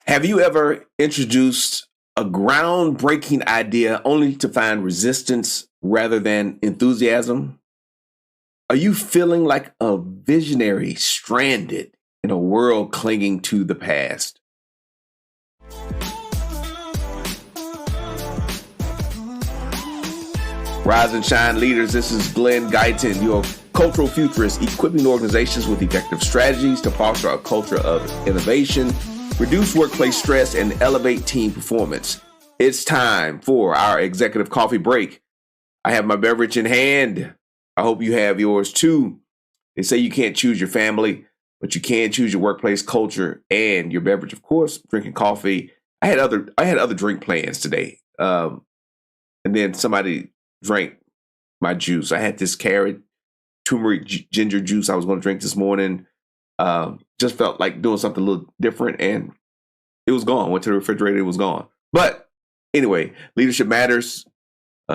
Have you ever introduced a groundbreaking idea only to find resistance rather than enthusiasm? Are you feeling like a visionary stranded in a world clinging to the past? Rise and shine, leaders. This is Glen, your cultural futurist, equipping organizations with effective strategies to foster a culture of innovation, reduce workplace stress, and elevate team performance. It's time for our executive coffee break. I have my beverage in hand. I hope you have yours too. They say you can't choose your family, but you can choose your workplace culture and your beverage. Of course, drinking coffee. I had other drink plans today, and then somebody drank my juice. I had this carrot turmeric ginger juice I was going to drink this morning. Just felt like doing something a little different, and it was gone. Went to the refrigerator, it was gone. But anyway, leadership matters,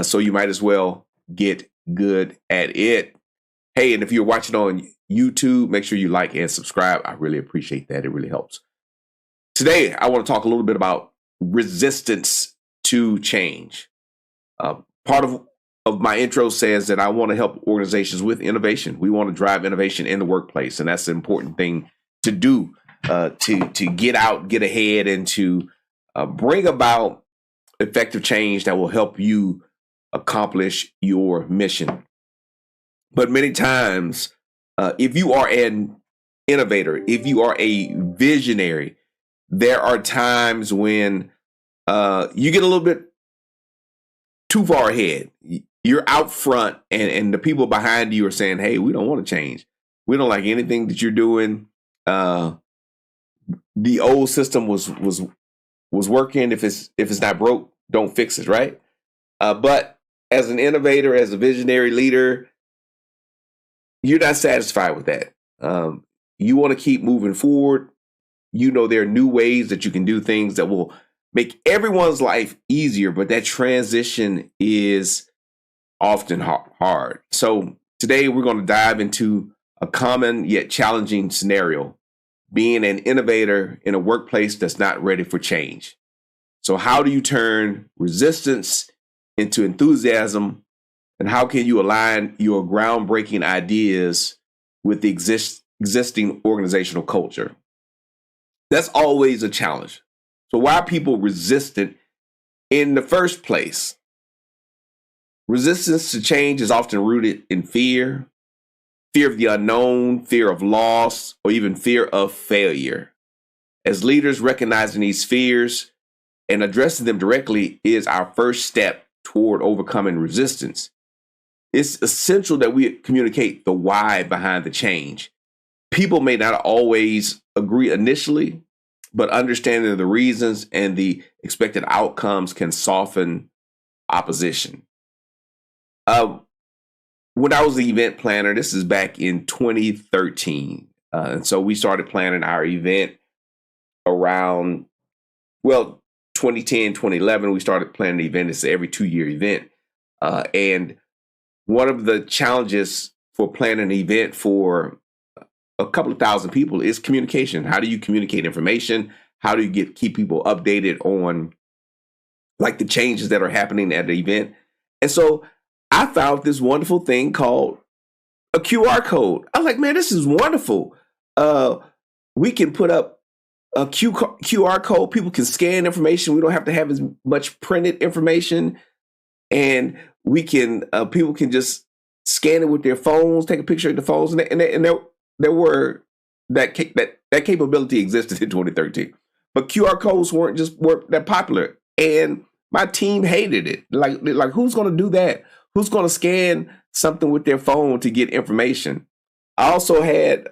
so you might as well get good at it. Hey, and if you're watching on YouTube, make sure you like and subscribe. I really appreciate that. It really helps. Today, I want to talk a little bit about resistance to change. Part of my intro says that I want to help organizations with innovation. We want to drive innovation in the workplace, and that's an important thing to do to get out, get ahead, and to bring about effective change that will help you accomplish your mission. But many times, if you are an innovator, if you are a visionary, there are times when you get a little bit too far ahead. You're out front, and the people behind you are saying, hey, we don't want to change. We don't like anything that you're doing. The old system was working. If it's not broke, don't fix it, right? But as an innovator, as a visionary leader, you're not satisfied with that. You want to keep moving forward. You know there are new ways that you can do things that will make everyone's life easier, but that transition is often hard. So today we're going to dive into a common yet challenging scenario, being an innovator in a workplace that's not ready for change. So how do you turn resistance into enthusiasm, and how can you align your groundbreaking ideas with the existing organizational culture? That's always a challenge. So why are people resistant in the first place? Resistance to change is often rooted in fear of the unknown, fear of loss, or even fear of failure. As leaders, recognizing these fears and addressing them directly is our first step toward overcoming resistance. It's essential that we communicate the why behind the change. People may not always agree initially, but understanding the reasons and the expected outcomes can soften opposition. When I was the event planner, this is back in 2013. And so we started planning our event around, 2010, 2011, we started planning the event. It's an every 2-year event. And one of the challenges for planning an event for a couple of thousand people is communication. How do you communicate information? How do you keep people updated on like the changes that are happening at the event? And so I found this wonderful thing called a QR code. I was like, man, this is wonderful. We can put up a QR code. People can scan information. We don't have to have as much printed information. And we can, people can just scan it with their phones, take a picture of the phones. And there were, that capability existed in 2013. But QR codes weren't that popular. And my team hated it. Like who's going to do that? Who's going to scan something with their phone to get information? I also had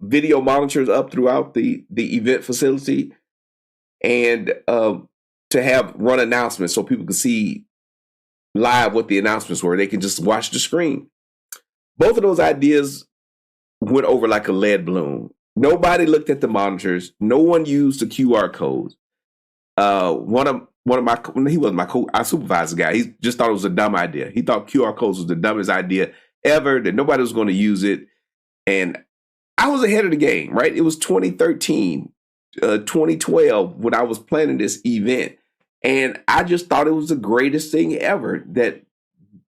video monitors up throughout the event facility, and to have run announcements so people could see live what the announcements were. They can just watch the screen. Both of those ideas went over like a lead balloon. Nobody looked at the monitors. No one used the QR codes. He wasn't our supervisor guy. He just thought it was a dumb idea. He thought QR codes was the dumbest idea ever, that nobody was going to use it. And I was ahead of the game, right? It was 2013. 2012 when I was planning this event. And I just thought it was the greatest thing ever, that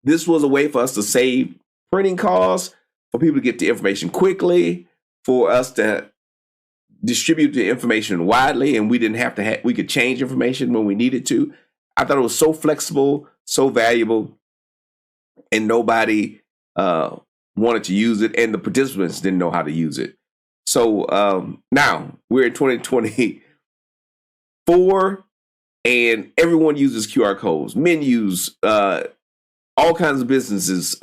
this was a way for us to save printing costs, for people to get the information quickly, for us to distribute the information widely, and we didn't have to we could change information when we needed to. I thought it was so flexible, so valuable, and nobody wanted to use it, and the participants didn't know how to use it. So now we're in 2024, and everyone uses QR codes, menus, all kinds of businesses,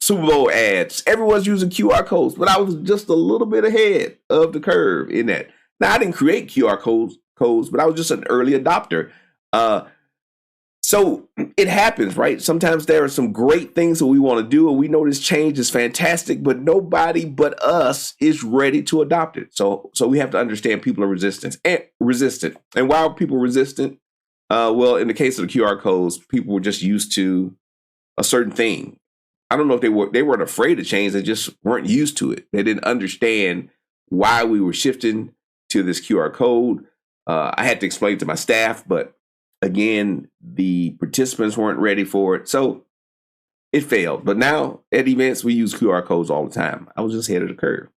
Super Bowl ads. Everyone's using QR codes, but I was just a little bit ahead of the curve in that. Now, I didn't create QR codes, but I was just an early adopter. So it happens, right? Sometimes there are some great things that we want to do, and we know this change is fantastic, but nobody but us is ready to adopt it. So we have to understand people are resistant. And why are people resistant? Well, in the case of the QR codes, people were just used to a certain thing. I don't know if they weren't afraid to change. They just weren't used to it. They didn't understand why we were shifting to this QR code. I had to explain to my staff, but again, the participants weren't ready for it. So it failed. But now at events, we use QR codes all the time. I was just ahead of the curve.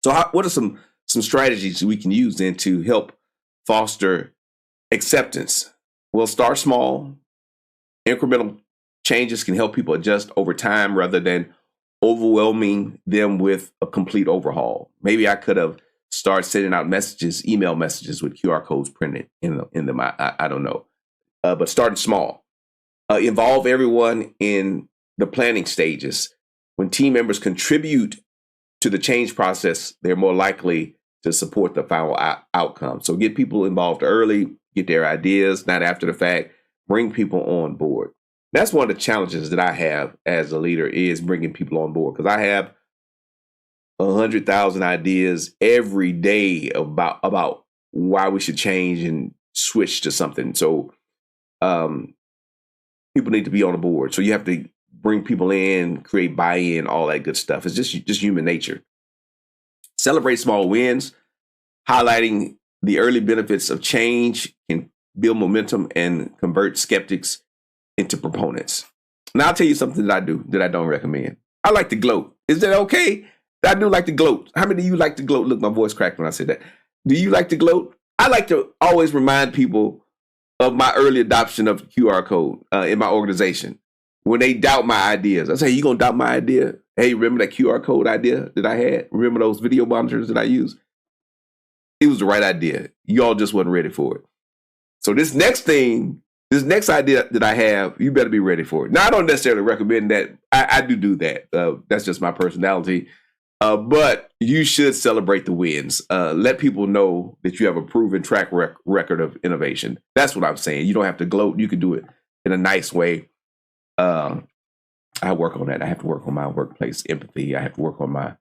So what are some strategies we can use then to help foster acceptance? Well, start small. Incremental changes can help people adjust over time rather than overwhelming them with a complete overhaul. Maybe I could have started sending out messages, email messages with QR codes printed in them. I don't know. But starting small. Involve everyone in the planning stages. When team members contribute to the change process, they're more likely to support the final outcome. So get people involved early, get their ideas, not after the fact, bring people on board. That's one of the challenges that I have as a leader, is bringing people on board, because I have 100,000 ideas every day about why we should change and switch to something. So people need to be on the board. So you have to bring people in, create buy-in, all that good stuff. It's just human nature. Celebrate small wins. Highlighting the early benefits of change can build momentum and convert skeptics into proponents. Now, I'll tell you something that I do that I don't recommend. I like to gloat. Is that okay? I do like to gloat. How many of you like to gloat? Look, my voice cracked when I said that. Do you like to gloat? I like to always remind people of my early adoption of QR code in my organization. When they doubt my ideas, I say, you going to doubt my idea? Hey, remember that QR code idea that I had? Remember those video monitors that I used? It was the right idea. Y'all just wasn't ready for it. So this next idea that I have, you better be ready for it. Now, I don't necessarily recommend that. I do that. That's just my personality. But you should celebrate the wins. Let people know that you have a proven track record of innovation. That's what I'm saying. You don't have to gloat. You can do it in a nice way. I work on that. I have to work on my workplace empathy. I have to work on my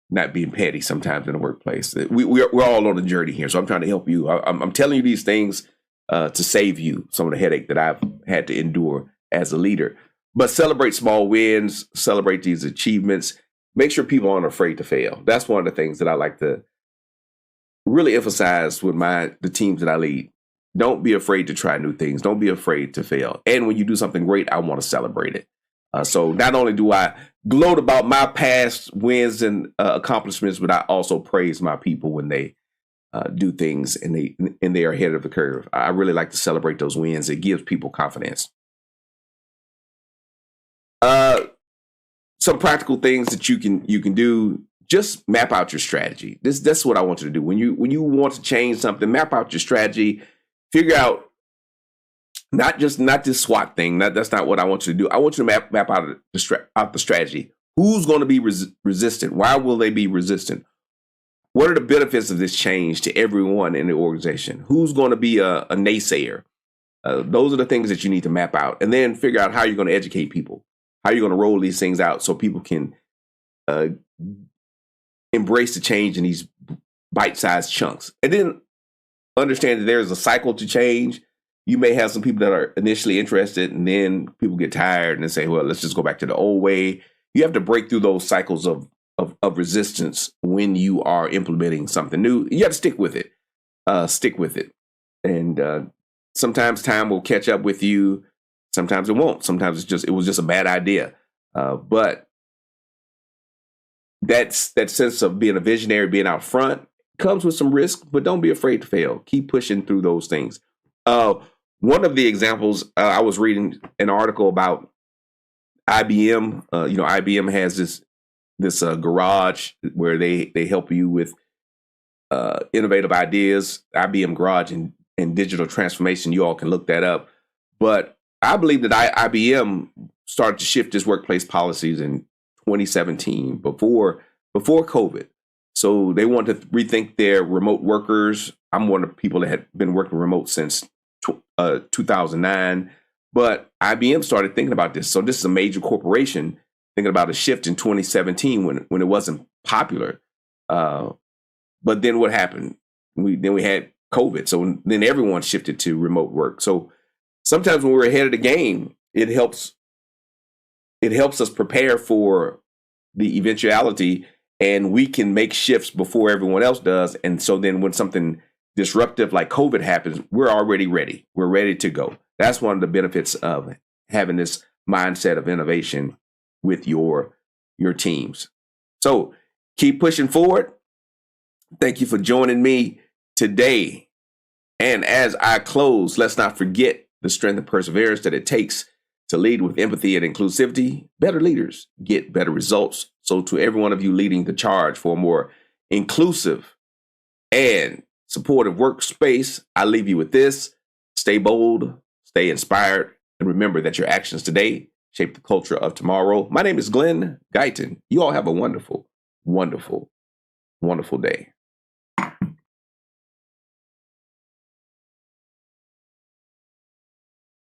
not being petty sometimes in the workplace. We're all on a journey here, so I'm trying to help you. I'm telling you these things to save you some of the headache that I've had to endure as a leader. But celebrate small wins, celebrate these achievements. Make sure people aren't afraid to fail. That's one of the things that I like to really emphasize with the teams that I lead. Don't be afraid to try new things. Don't be afraid to fail. And when you do something great, I want to celebrate it. So not only do I gloat about my past wins and accomplishments, but I also praise my people when they do things and they are ahead of the curve. I really like to celebrate those wins. It gives people confidence. Some practical things that you can do. Just map out your strategy. That's what I want you to do. When you want to change something, map out your strategy. Figure out not this SWOT thing. That's not what I want you to do. I want you to map out the strategy. Who's going to be resistant? Why will they be resistant? What are the benefits of this change to everyone in the organization? Who's going to be a naysayer? Those are the things that you need to map out, and then figure out how you're going to educate people. How you're going to roll these things out so people can embrace the change in these bite-sized chunks. And then understand that there's a cycle to change. You may have some people that are initially interested, and then people get tired and they say, well, let's just go back to the old way. You have to break through those cycles of of resistance when you are implementing something new. You got to stick with it. Stick with it. And sometimes time will catch up with you. Sometimes it won't. Sometimes it was just a bad idea. But that sense of being a visionary, being out front, comes with some risk, but don't be afraid to fail. Keep pushing through those things. One of the examples, I was reading an article about IBM. IBM has this garage where they help you with innovative ideas. IBM Garage and digital transformation. You all can look that up. But I believe that IBM started to shift its workplace policies in 2017 before COVID. So they want to rethink their remote workers. I'm one of the people that had been working remote since 2009. But IBM started thinking about this. So this is a major corporation thinking about a shift in 2017 when it wasn't popular. But then what happened? We had COVID. So then everyone shifted to remote work. So sometimes when we're ahead of the game, it helps us prepare for the eventuality, and we can make shifts before everyone else does. And so then when something disruptive like COVID happens, we're already ready. We're ready to go. That's one of the benefits of having this mindset of innovation with your teams. So keep pushing forward. Thank you for joining me today. And as I close, let's not forget the strength and perseverance that it takes to lead with empathy and inclusivity. Better leaders get better results. So to every one of you leading the charge for a more inclusive and supportive workspace, I leave you with this: stay bold, stay inspired, and remember that your actions today shape the culture of tomorrow. My name is Glen Guyton. You all have a wonderful, wonderful, wonderful day.